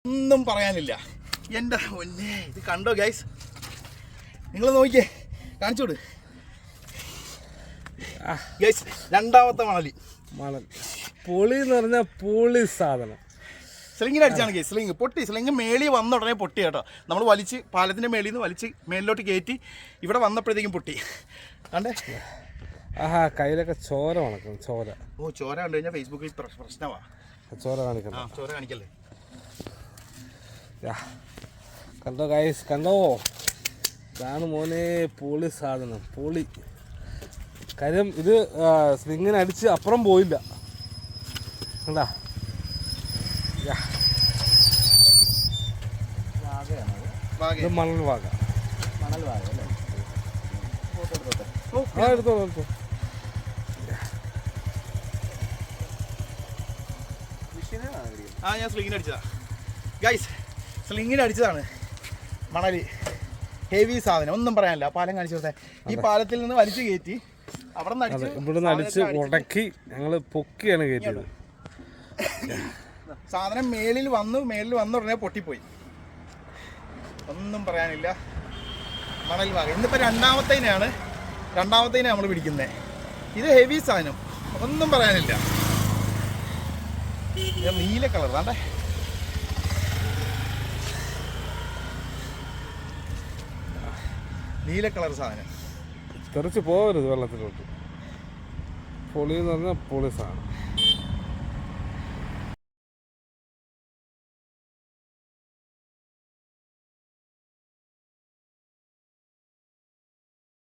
ഒന്നും പറയാനില്ല. എൻ്റെ ഒന്നേ ഇത് കണ്ടോ ഗൈസ്, നിങ്ങൾ നോക്കിയേ, കാണിച്ചോട് ഗൈസ്. രണ്ടാമത്തെ മണൽ പൊളി എന്ന് പറഞ്ഞാൽ പൊളി സാധനം. സ്ലിങ്ങിന് അടിച്ചാണ് ഗൈസ്. പൊട്ടി. സ്ലിങ് മേളിൽ വന്ന ഉടനെ പൊട്ടി കേട്ടോ. നമ്മൾ വലിച്ച് പാലത്തിൻ്റെ മേളിൽ നിന്ന് വലിച്ച് മേളിലോട്ട് കയറ്റി ഇവിടെ വന്നപ്പോഴത്തേക്കും പൊട്ടി. കണ്ടേ, ആഹാ കയ്യിലൊക്കെ ചോര വണക്കണം. ചോര ചോര കണ്ടു കഴിഞ്ഞാൽ ഫേസ്ബുക്കിൽ പ്രശ്നമാണ്. ചോര കാണിക്കണം. ചോര കാണിക്കല്ലേ. കണ്ടോ ഗൈസ്, കണ്ടോ, ഇതാണ് മോനെ പൊളി സാധനം. പൊളി കാര്യം ഇത് സ്ലിങ്ങിന് അടിച്ച് അപ്പുറം പോയില്ല. കണ്ടാ, ഇത് മണൽ വാഗ. എടുത്തോ. ഞാൻ സ്ലിങ്ങിന് അടിച്ചതാ ഗൈസ്. സ്ലിങ്ങിന് അടിച്ചതാണ് മണൽ. ഹെവി സാധനം, ഒന്നും പറയാനില്ല. പാലം കാണിച്ചു കൊടുത്തേ. ഈ പാലത്തിൽ നിന്ന് വലിച്ചു കയറ്റി അവിടെ നിന്ന് അടിച്ച് ഉടക്കി ഞങ്ങൾ പൊക്കിയാണ് കയറ്റിയത്. സാധനം മേളിൽ വന്ന ഉടനെ പൊട്ടിപ്പോയി. ഒന്നും പറയാനില്ല. മണൽ ഭാഗം ഇന്നിപ്പോൾ രണ്ടാമത്തേനാണ് നമ്മൾ പിടിക്കുന്നത്. ഇത് ഹെവി സാധനം, ഒന്നും പറയാനില്ല. നീല കളർ താണ്ടേ, നീല കളർ സാധനം. തെറിച്ച് പോകരുത് വെള്ളത്തിലോട്ട്. പൊളി എന്ന് പറഞ്ഞാൽ പൊളി സാധനം.